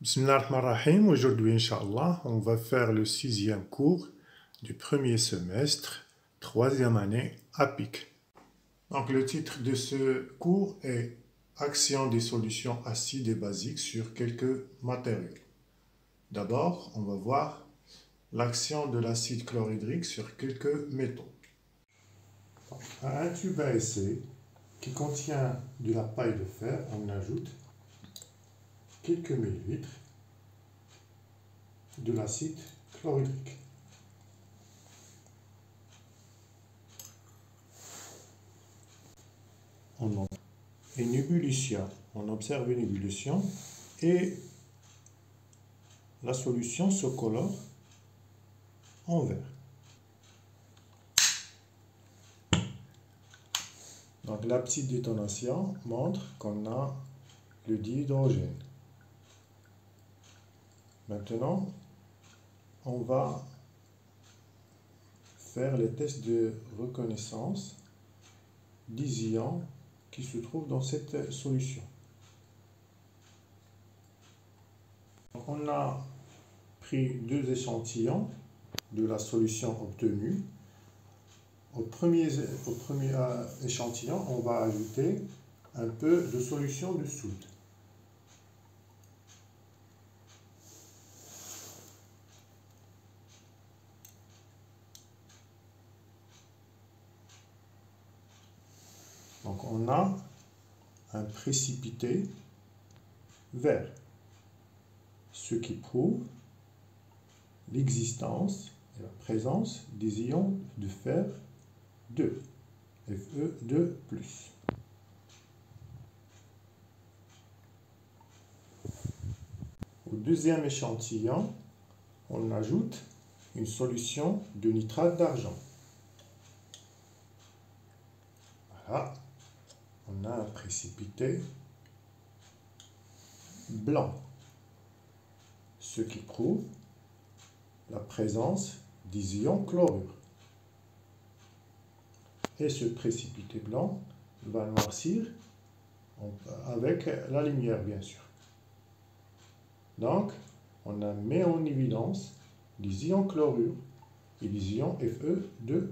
Bismillahirrahmanirrahim. Aujourd'hui, Inch'Allah, on va faire le 6e cours du premier semestre, 3e année APIC. Donc, le titre de ce cours est Action des solutions acides et basiques sur quelques matériaux. D'abord, on va voir l'action de l'acide chlorhydrique sur quelques métaux. À un tube à essai qui contient de la paille de fer, on ajoute quelques millilitres de l'acide chlorhydrique. On observe une ébullition et la solution se colore en vert. Donc la petite détonation montre qu'on a le dihydrogène. Maintenant, on va faire les tests de reconnaissance des ions qui se trouvent dans cette solution. Donc, on a pris 2 échantillons de la solution obtenue. Au premier échantillon, on va ajouter un peu de solution de soude. Donc on a un précipité vert, ce qui prouve l'existence et la présence des ions de fer 2, Fe2+. Au deuxième échantillon, on ajoute une solution de nitrate d'argent. Voilà, on a un précipité blanc, ce qui prouve la présence des ions chlorure. Et ce précipité blanc va noircir avec la lumière, bien sûr. Donc, on a mis en évidence les ions chlorure et les ions Fe2+.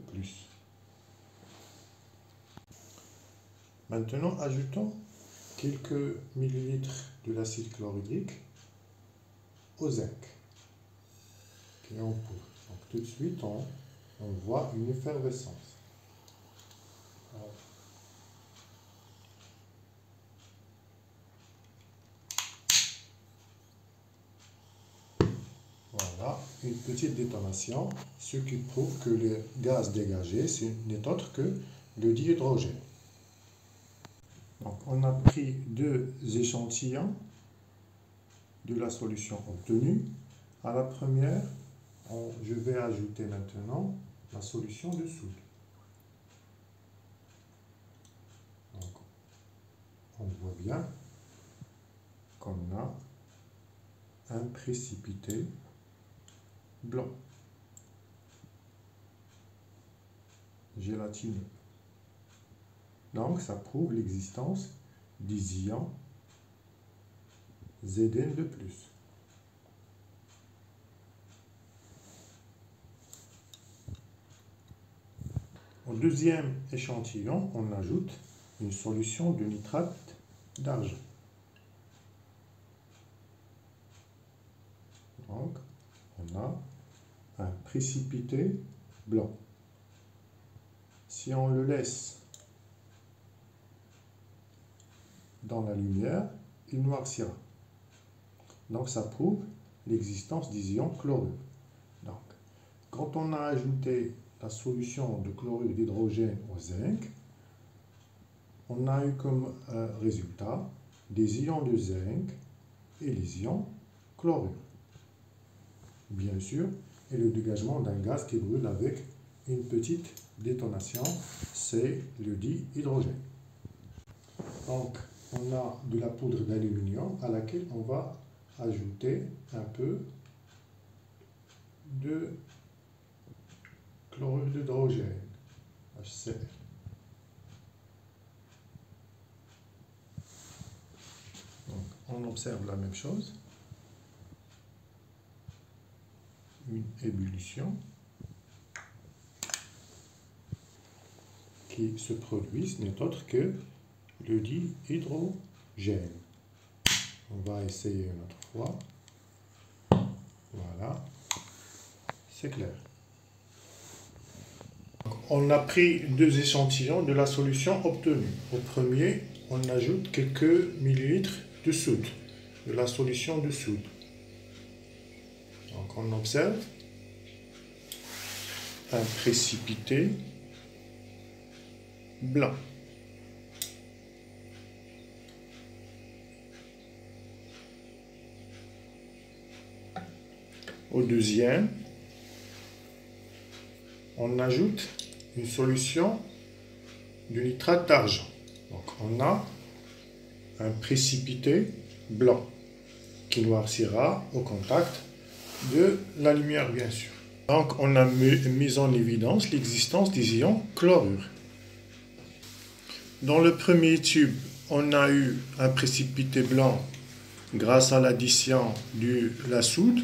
Maintenant, ajoutons quelques millilitres de l'acide chlorhydrique au zinc qui est en poudre. Donc, tout de suite, on voit une effervescence. Voilà, une petite détonation, ce qui prouve que le gaz dégagé n'est autre que le dihydrogène. Donc, on a pris 2 échantillons de la solution obtenue. À la première, je vais ajouter maintenant la solution de soude. Donc, on voit bien qu'on a un précipité blanc, gélatineux. Donc, ça prouve l'existence des ions Zn2+. Au deuxième échantillon, on ajoute une solution de nitrate d'argent. Donc, on a un précipité blanc. Si on le laisse dans la lumière, il noircira. Donc, ça prouve l'existence des ions chlorure. Donc, quand on a ajouté la solution de chlorure d'hydrogène au zinc, on a eu comme résultat des ions de zinc et les ions chlorure. Bien sûr, et le dégagement d'un gaz qui brûle avec une petite détonation, c'est le dihydrogène. Donc, on a de la poudre d'aluminium à laquelle on va ajouter un peu de chlorure d'hydrogène, HCl. Donc, on observe la même chose. une ébullition qui se produit, ce n'est autre que le dihydrogène. On va essayer une autre fois. Voilà, c'est clair. On a pris 2 échantillons de la solution obtenue. Au premier, on ajoute quelques millilitres de soude, de la solution de soude. Donc on observe un précipité blanc. Au deuxième, on ajoute une solution de nitrate d'argent. Donc on a un précipité blanc qui noircira au contact de la lumière, bien sûr. Donc on a mis en évidence l'existence des ions chlorure. Dans le premier tube, on a eu un précipité blanc grâce à l'addition de la soude,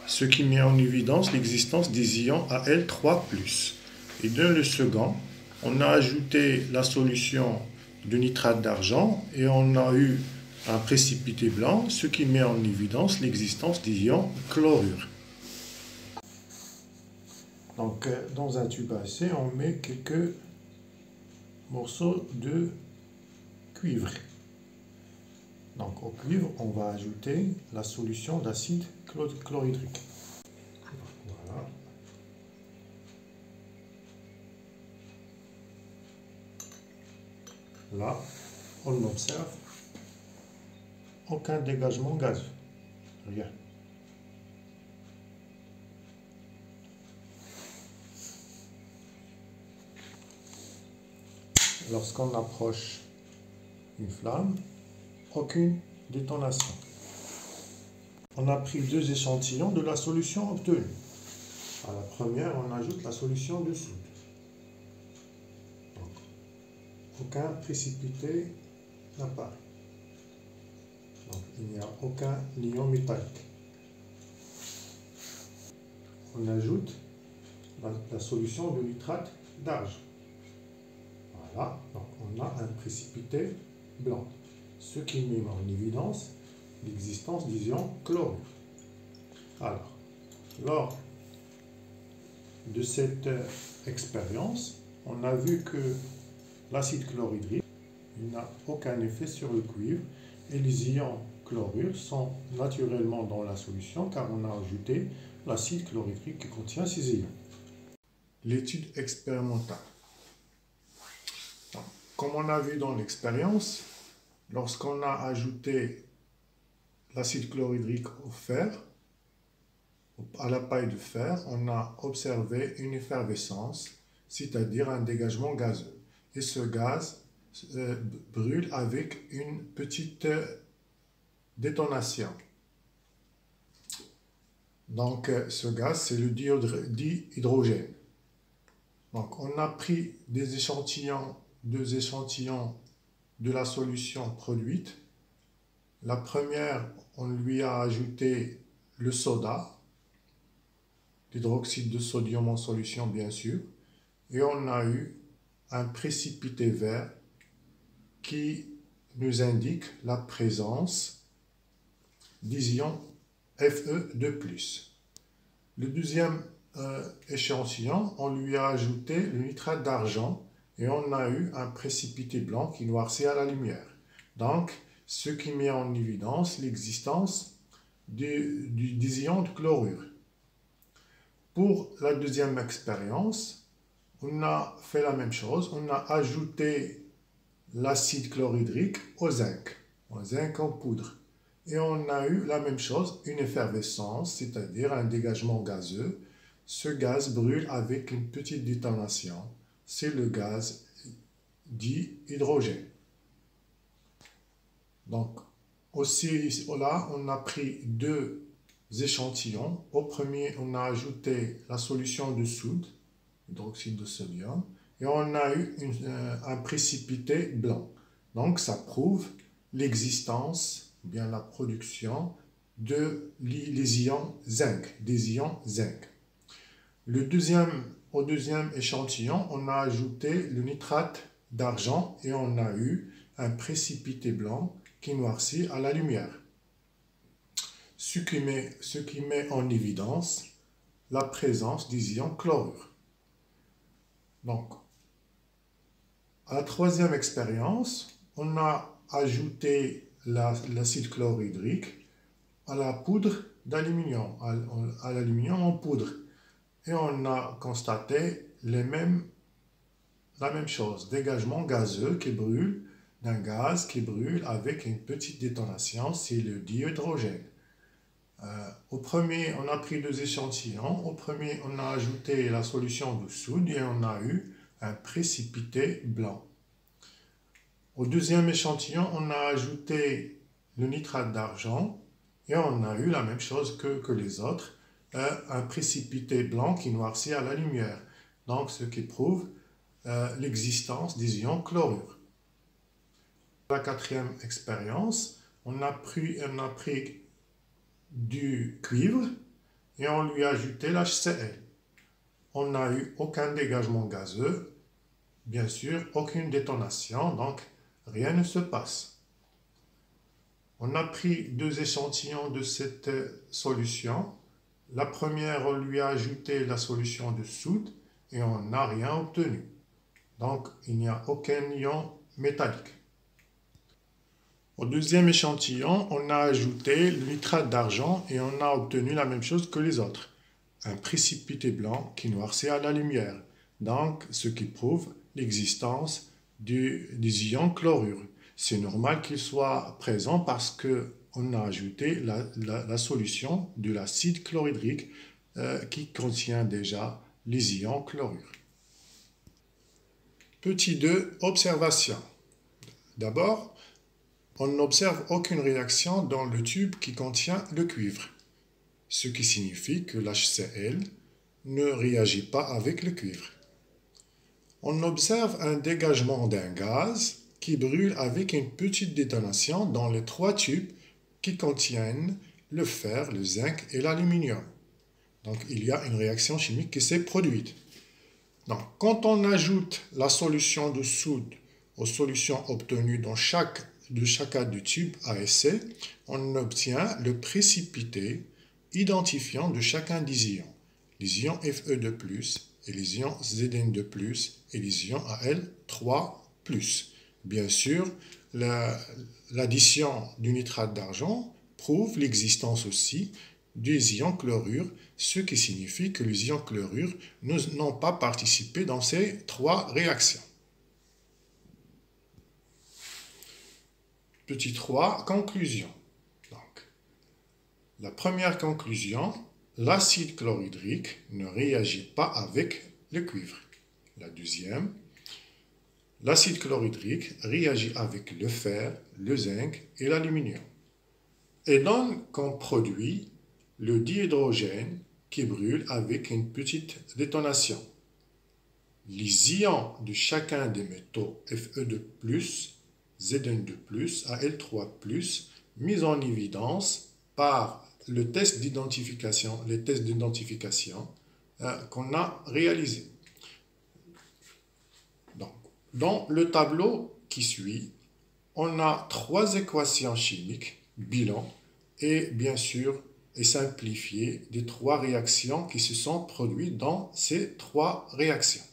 ce qui met en évidence l'existence des ions Al3+. Et dans le second, on a ajouté la solution de nitrate d'argent et on a eu un précipité blanc, ce qui met en évidence l'existence des ions chlorure. Donc, dans un tube AC, on met quelques morceaux de cuivre. Donc, au cuivre, on va ajouter la solution d'acide chlorhydrique. Voilà. Là, on observe aucun dégagement gazeux. Rien. Lorsqu'on approche une flamme, aucune détonation. On a pris 2 échantillons de la solution obtenue. À la première, on ajoute la solution de soude. Donc, aucun précipité n'apparaît. Donc, il n'y a aucun ion métallique. On ajoute la solution de nitrate d'argent. Voilà, donc on a un précipité blanc, ce qui met en évidence l'existence des ions chlorure. Alors, lors de cette expérience, on a vu que l'acide chlorhydrique n'a aucun effet sur le cuivre et les ions chlorure sont naturellement dans la solution car on a ajouté l'acide chlorhydrique qui contient ces ions. L'étude expérimentale. Comme on a vu dans l'expérience, lorsqu'on a ajouté l'acide chlorhydrique au fer, à la paille de fer, on a observé une effervescence, c'est-à-dire un dégagement gazeux. Et ce gaz brûle avec une petite détonation. Donc ce gaz, c'est le dihydrogène. Donc on a pris 2 échantillons de la solution produite. La première, on lui a ajouté le soda, l'hydroxyde de sodium en solution bien sûr, et on a eu un précipité vert qui nous indique la présence des ions Fe2+. Le deuxième échantillon, on lui a ajouté le nitrate d'argent et on a eu un précipité blanc qui noircit à la lumière. Donc, ce qui met en évidence l'existence des ions de chlorure. Pour la deuxième expérience, on a fait la même chose, on a ajouté l'acide chlorhydrique au zinc en poudre. Et on a eu la même chose, une effervescence, c'est-à-dire un dégagement gazeux. Ce gaz brûle avec une petite détonation. C'est le gaz dihydrogène. Donc, aussi là, on a pris 2 échantillons. Au premier, on a ajouté la solution de soude, hydroxyde de sodium, et on a eu un précipité blanc. Donc, ça prouve l'existence, bien la production les ions zinc, des ions zinc. Au deuxième échantillon, on a ajouté le nitrate d'argent et on a eu un précipité blanc qui noircit à la lumière. Ce qui met en évidence la présence des ions chlorure. Donc, à la troisième expérience, on a ajouté l'acide chlorhydrique à la poudre d'aluminium, à l'aluminium en poudre. Et on a constaté la même chose, dégagement gazeux qui brûle, d'un gaz qui brûle avec une petite détonation, c'est le dihydrogène. Au premier, on a pris 2 échantillons. Au premier, on a ajouté la solution de soude et on a eu un précipité blanc. Au deuxième échantillon, on a ajouté le nitrate d'argent et on a eu la même chose que les autres, un précipité blanc qui noircit à la lumière. Donc, ce qui prouve l'existence des ions chlorure. La quatrième expérience, on a pris du cuivre et on lui a ajouté l'HCl. On n'a eu aucun dégagement gazeux, bien sûr, aucune détonation, donc rien ne se passe. On a pris 2 échantillons de cette solution. La première, on lui a ajouté la solution de soude et on n'a rien obtenu. Donc, il n'y a aucun ion métallique. Au deuxième échantillon, on a ajouté le nitrate d'argent et on a obtenu la même chose que les autres. Un précipité blanc qui noircit à la lumière. Donc, ce qui prouve l'existence des ions chlorure. C'est normal qu'il soit présent parce qu'on a ajouté la solution de l'acide chlorhydrique qui contient déjà les ions chlorure. Petit 2, observation. D'abord, on n'observe aucune réaction dans le tube qui contient le cuivre, ce qui signifie que l'HCl ne réagit pas avec le cuivre. On observe un dégagement d'un gaz qui brûle avec une petite détonation dans les 3 tubes qui contiennent le fer, le zinc et l'aluminium. Donc il y a une réaction chimique qui s'est produite. Donc, quand on ajoute la solution de soude aux solutions obtenues dans de chacun des tubes à essai, on obtient le précipité identifiant de chacun des ions. Les ions Fe2+, et les ions Zn2+, et les ions Al3+. Bien sûr, l'addition du nitrate d'argent prouve l'existence aussi des ions chlorure, ce qui signifie que les ions chlorure n'ont pas participé dans ces 3 réactions. Petit 3, conclusion. Donc, la première conclusion, l'acide chlorhydrique ne réagit pas avec le cuivre. La deuxième, l'acide chlorhydrique réagit avec le fer, le zinc et l'aluminium et donne comme produit le dihydrogène qui brûle avec une petite détonation. Les ions de chacun des métaux Fe2+, Zn2+, Al3+, mis en évidence par les tests d'identification qu'on a réalisés. Donc, dans le tableau qui suit, on a 3 équations chimiques, bilan, et bien sûr, et simplifié des 3 réactions qui se sont produites dans ces 3 réactions.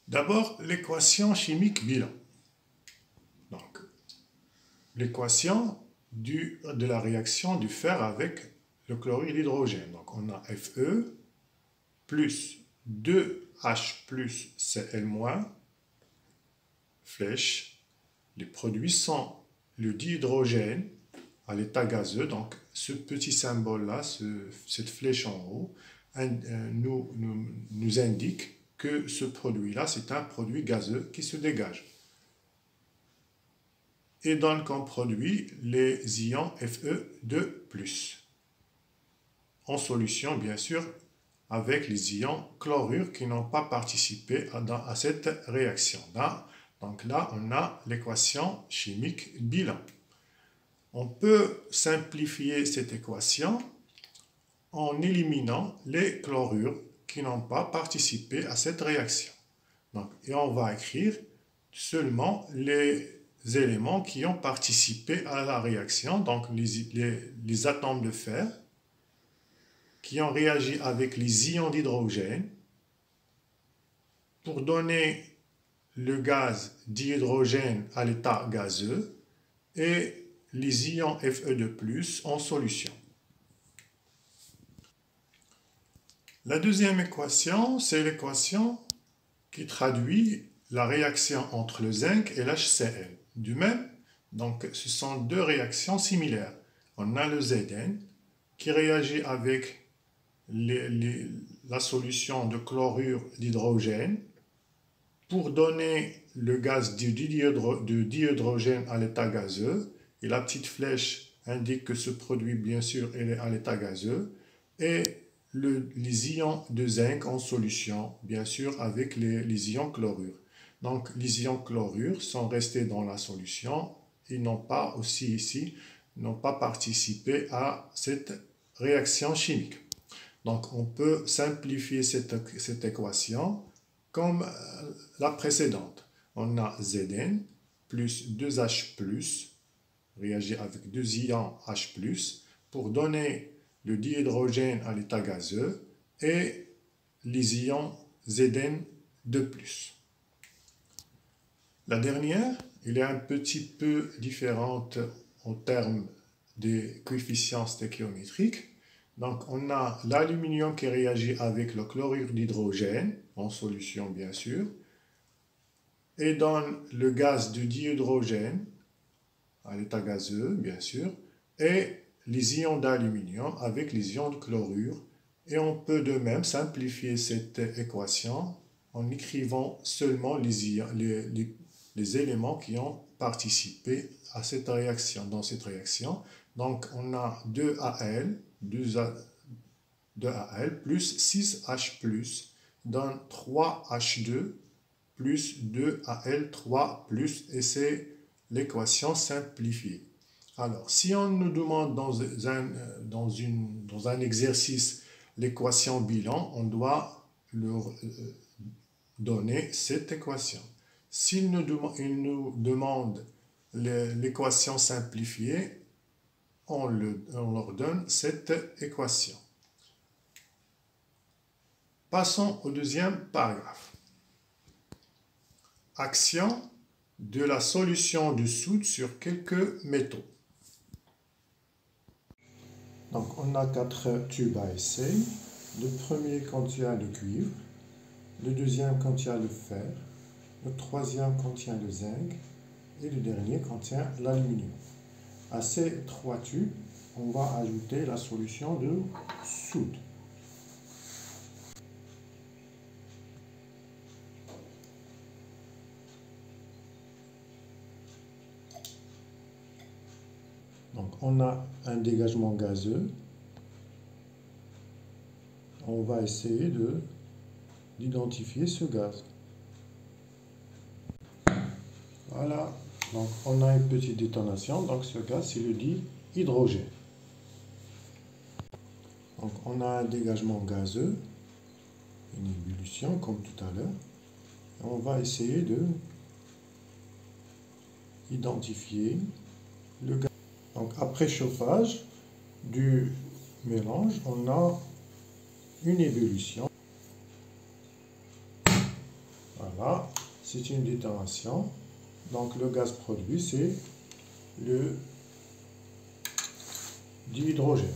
D'abord, l'équation chimique bilan. Donc, l'équation de la réaction du fer avec le chlorure d'hydrogène. Donc, on a Fe plus 2H plus Cl-, flèche. Les produits sont le dihydrogène à l'état gazeux. Donc, ce petit symbole-là, cette flèche en haut, nous indique que ce produit-là, c'est un produit gazeux qui se dégage. Et donne comme produit les ions Fe2+. En solution, bien sûr, avec les ions chlorure qui n'ont pas participé à cette réaction. Donc là, on a l'équation chimique bilan. On peut simplifier cette équation en éliminant les chlorures qui n'ont pas participé à cette réaction. Donc, et on va écrire seulement les éléments qui ont participé à la réaction, donc les atomes de fer qui ont réagi avec les ions d'hydrogène pour donner le gaz dihydrogène à l'état gazeux et les ions Fe2+ en solution. La deuxième équation, c'est l'équation qui traduit la réaction entre le zinc et l'HCl. Du même, donc ce sont deux réactions similaires. On a le Zn qui réagit avec la solution de chlorure d'hydrogène pour donner le gaz de dihydrogène à l'état gazeux. Et la petite flèche indique que ce produit, bien sûr, est à l'état gazeux. Et les ions de zinc en solution, bien sûr, avec les ions chlorure. Donc, les ions chlorure sont restés dans la solution. Ils n'ont pas aussi ici, n'ont pas participé à cette réaction chimique. Donc, on peut simplifier cette équation comme la précédente. On a Zn plus 2H+, réagit avec deux ions H+, pour donner le dihydrogène à l'état gazeux et les ions Zn2+. La dernière, elle est un petit peu différente en termes des coefficients stéchiométriques. Donc, on a l'aluminium qui réagit avec le chlorure d'hydrogène, en solution bien sûr, et donne le gaz de dihydrogène à l'état gazeux, bien sûr, et les ions d'aluminium avec les ions de chlorure. Et on peut de même simplifier cette équation en écrivant seulement les éléments qui ont participé à cette réaction, dans cette réaction. Donc, on a 2Al, 2Al plus 6H+, donne 3H2 plus 2Al3+, et c'est l'équation simplifiée. Alors, si on nous demande dans un exercice l'équation bilan, on doit leur donner cette équation. S'il nous demande l'équation simplifiée, on leur donne cette équation. Passons au deuxième paragraphe. Action de la solution de soude sur quelques métaux. Donc, on a 4 tubes à essai. Le premier contient le cuivre, le deuxième contient le fer, le troisième contient le zinc et le dernier contient l'aluminium. À ces 3 tubes, on va ajouter la solution de soude. Donc, on a un dégagement gazeux. On va essayer d'identifier ce gaz. Voilà. Donc, on a une petite détonation. Donc, ce gaz, c'est le dihydrogène. Donc, on a un dégagement gazeux, une ébullition, comme tout à l'heure. On va essayer d'identifier le gaz. Donc, après chauffage du mélange, on a une ébullition. Voilà, c'est une détonation. Donc, le gaz produit, c'est le dihydrogène.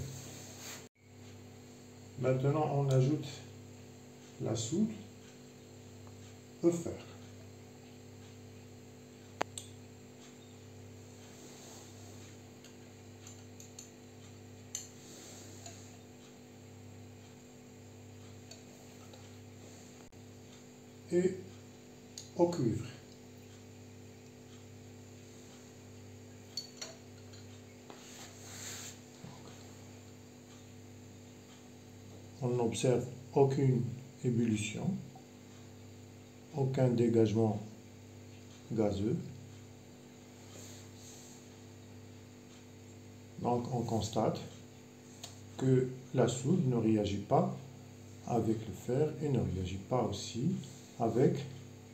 Maintenant, on ajoute la soude au fer. Et au cuivre. On n'observe aucune ébullition, aucun dégagement gazeux. Donc on constate que la soude ne réagit pas avec le fer et ne réagit pas aussi avec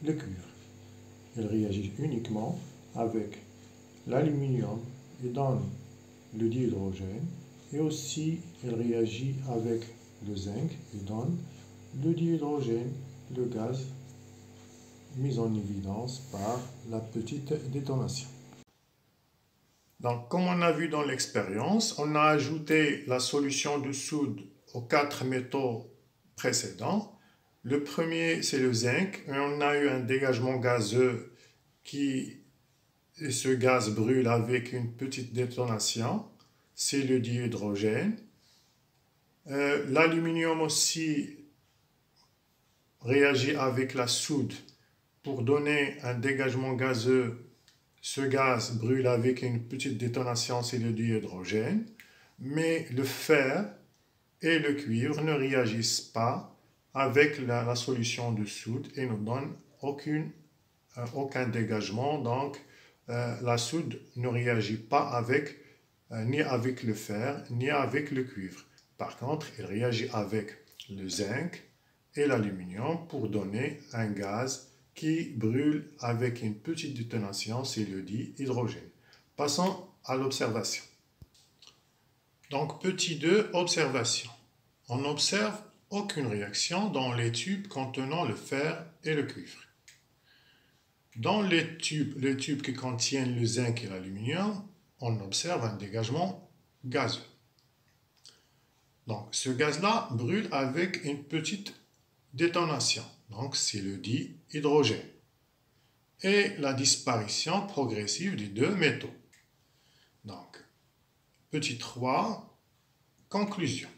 le cuivre. Elle réagit uniquement avec l'aluminium et donne le dihydrogène, et aussi elle réagit avec le zinc et donne le dihydrogène, le gaz mis en évidence par la petite détonation. Donc, comme on a vu dans l'expérience, on a ajouté la solution de soude aux 4 métaux précédents. Le premier, c'est le zinc, et on a eu un dégagement gazeux et ce gaz brûle avec une petite détonation. C'est le dihydrogène. L'aluminium aussi réagit avec la soude pour donner un dégagement gazeux. Ce gaz brûle avec une petite détonation, c'est le dihydrogène. Mais le fer et le cuivre ne réagissent pas avec la solution de soude et ne donnent aucun dégagement. Donc, la soude ne réagit pas ni avec le fer, ni avec le cuivre. Par contre, elle réagit avec le zinc et l'aluminium pour donner un gaz qui brûle avec une petite détonation, c'est le dihydrogène. Passons à l'observation. Donc, petit 2, observation. On n'observe aucune réaction dans les tubes contenant le fer et le cuivre. Dans les tubes qui contiennent le zinc et l'aluminium, on observe un dégagement gazeux. Donc, ce gaz-là brûle avec une petite détonation. Donc, c'est le dihydrogène. Et la disparition progressive des deux métaux. Donc, petit 3, conclusion.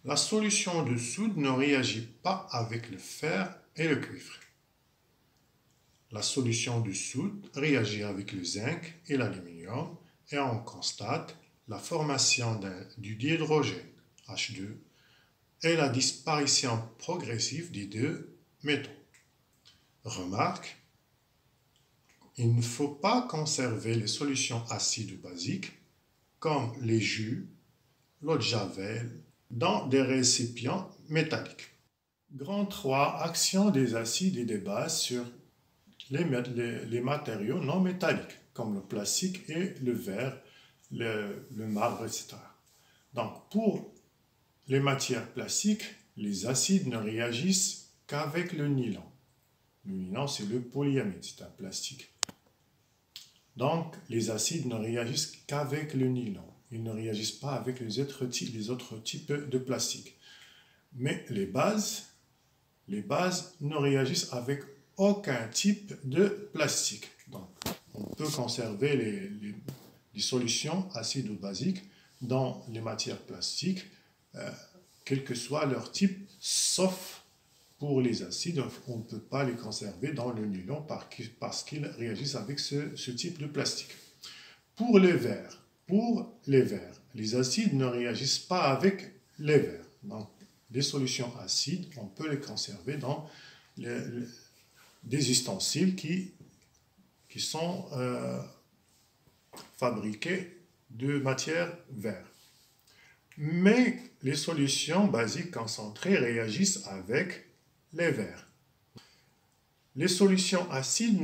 La solution de soude ne réagit pas avec le fer et le cuivre. La solution de soude réagit avec le zinc et l'aluminium et on constate la formation du dihydrogène H2 et la disparition progressive des deux métaux. Remarque, il ne faut pas conserver les solutions acides ou basiques comme les jus, l'eau de javel, dans des récipients métalliques. Grand 3, action des acides et des bases sur les matériaux non métalliques, comme le plastique et le verre, le marbre, etc. Donc, pour les matières plastiques, les acides ne réagissent qu'avec le nylon. Le nylon, c'est le polyamide, c'est un plastique. Donc, les acides ne réagissent qu'avec le nylon. Ils ne réagissent pas avec les autres types de plastique. Mais les bases ne réagissent avec aucun type de plastique. Donc, on peut conserver les solutions acides ou basiques dans les matières plastiques, quel que soit leur type, sauf pour les acides, on ne peut pas les conserver dans le nylon parce qu'ils réagissent avec ce type de plastique. Pour les verres, les acides ne réagissent pas avec les verres. Donc, les solutions acides, on peut les conserver dans des ustensiles qui sont fabriqués de matière verre. Mais les solutions basiques concentrées réagissent avec les verres. Les solutions acides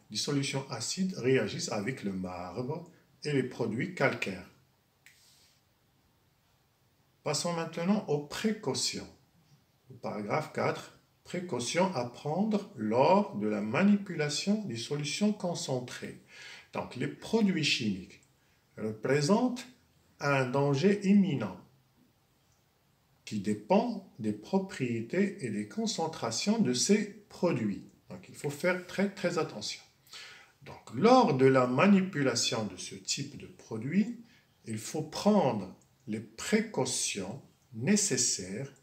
les solutions acides réagissent avec le marbre et les produits calcaires. Passons maintenant aux précautions. Au paragraphe 4. Précautions à prendre lors de la manipulation des solutions concentrées. Donc, les produits chimiques représentent un danger imminent qui dépend des propriétés et des concentrations de ces produits. Donc, il faut faire très, très attention. Donc, lors de la manipulation de ce type de produit, il faut prendre les précautions nécessaires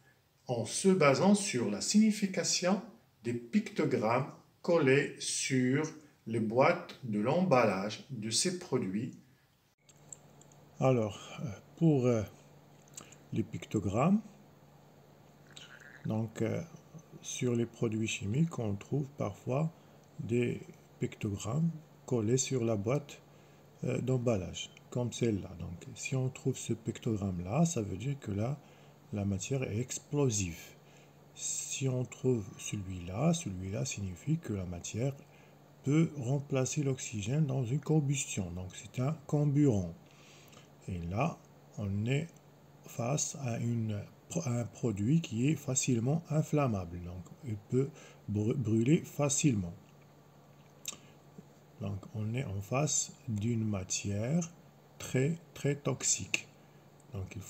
en se basant sur la signification des pictogrammes collés sur les boîtes de l'emballage de ces produits. Alors, pour les pictogrammes, donc sur les produits chimiques, on trouve parfois des pictogrammes collés sur la boîte d'emballage, comme celle-là. Donc, si on trouve ce pictogramme-là, ça veut dire que là, la matière est explosive. Si on trouve celui-là signifie que la matière peut remplacer l'oxygène dans une combustion. Donc, c'est un comburant. Et là, on est face à un produit qui est facilement inflammable. Donc, il peut brûler facilement. Donc, on est en face d'une matière très, très toxique. Donc, il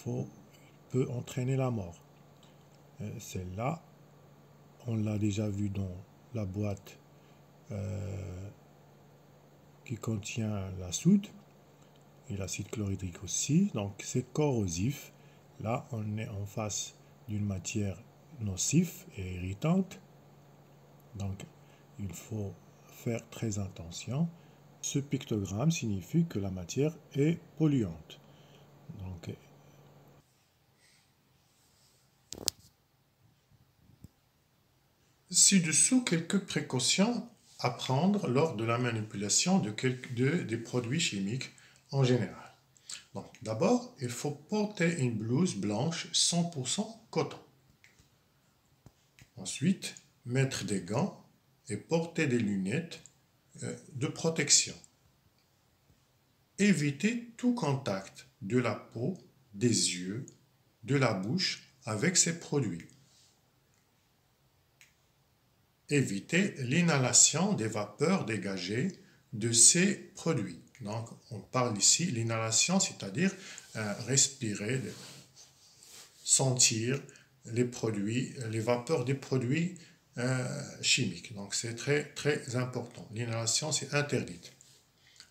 peut entraîner la mort. Celle-là, on l'a déjà vu dans la boîte qui contient la soude et l'acide chlorhydrique aussi. Donc, c'est corrosif. Là, on est en face d'une matière nocive et irritante. Donc, il faut faire très attention. Ce pictogramme signifie que la matière est polluante. Donc, ci-dessous, quelques précautions à prendre lors de la manipulation des produits chimiques en général. Donc, d'abord, il faut porter une blouse blanche 100% coton. Ensuite, mettre des gants et porter des lunettes de protection. Éviter tout contact de la peau, des yeux, de la bouche avec ces produits. Éviter l'inhalation des vapeurs dégagées de ces produits. Donc, on parle ici l'inhalation, c'est-à-dire respirer, sentir les produits, les vapeurs des produits chimiques. Donc, c'est très, très important. L'inhalation, c'est interdite.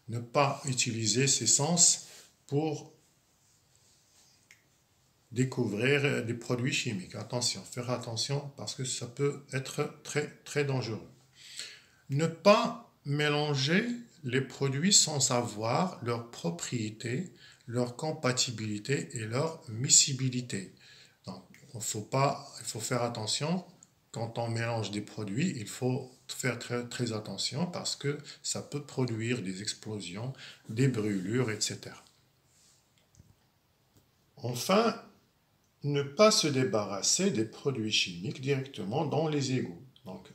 Ne pas utiliser ses sens pour découvrir des produits chimiques. Attention, faire attention parce que ça peut être très, très dangereux. Ne pas mélanger les produits sans savoir leurs propriétés, leur compatibilité et leur miscibilité. Donc, il faut faire attention. Quand on mélange des produits, il faut faire très, très attention parce que ça peut produire des explosions, des brûlures, etc. Enfin, ne pas se débarrasser des produits chimiques directement dans les égouts. Donc,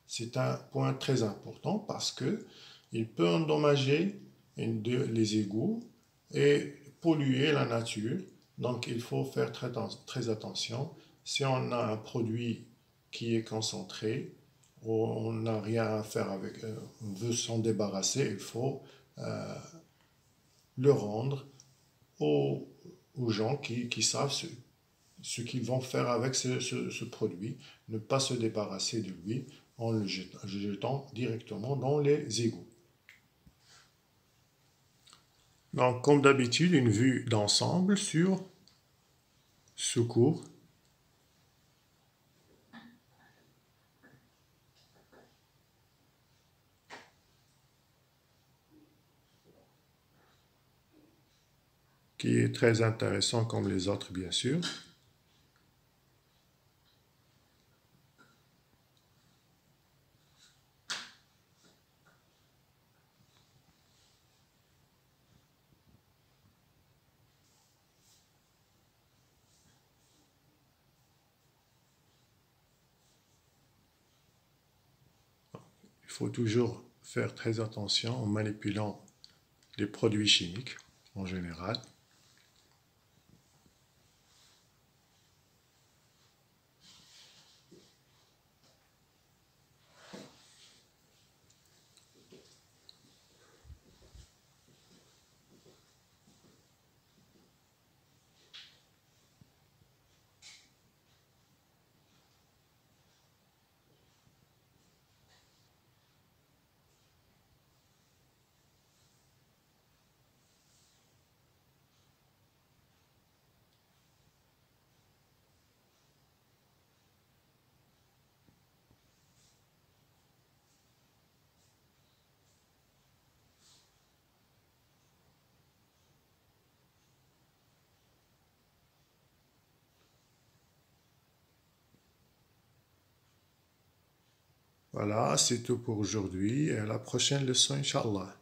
c'est un point très important parce que il peut endommager les égouts et polluer la nature. Donc, il faut faire très, très attention. Si on a un produit qui est concentré, on n'a rien à faire avec, on veut s'en débarrasser, il faut le rendre aux gens qui savent ce qu'ils vont faire avec ce produit, ne pas se débarrasser de lui en le jetant directement dans les égouts. Donc, comme d'habitude, une vue d'ensemble sur ce cours. Qui est très intéressant comme les autres, bien sûr. Il faut toujours faire très attention en manipulant les produits chimiques en général. Voilà, c'est tout pour aujourd'hui et à la prochaine leçon, Inch'Allah.